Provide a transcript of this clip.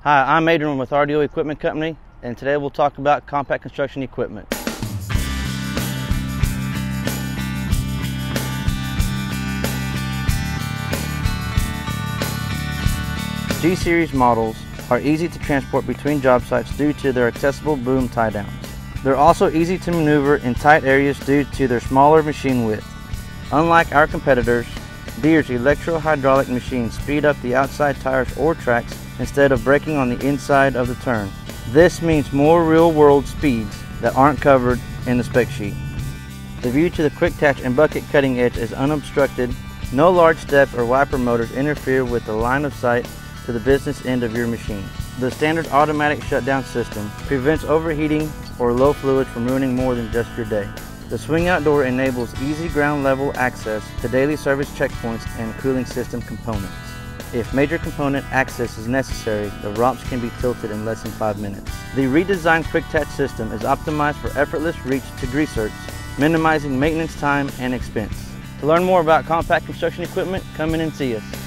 Hi, I'm Adrian with RDO Equipment Company, and today we'll talk about compact construction equipment. G-Series models are easy to transport between job sites due to their accessible boom tie-downs. They're also easy to maneuver in tight areas due to their smaller machine width. Unlike our competitors, Deere's electro-hydraulic machines speed up the outside tires or tracks instead of braking on the inside of the turn. This means more real-world speeds that aren't covered in the spec sheet. The view to the quick attach and bucket cutting edge is unobstructed. No large steps or wiper motors interfere with the line of sight to the business end of your machine. The standard automatic shutdown system prevents overheating or low fluid from ruining more than just your day. The swing out door enables easy ground level access to daily service checkpoints and cooling system components. If major component access is necessary, the ROPS can be tilted in less than 5 minutes. The redesigned quick attach system is optimized for effortless reach to greasers, minimizing maintenance time and expense. To learn more about compact construction equipment, come in and see us.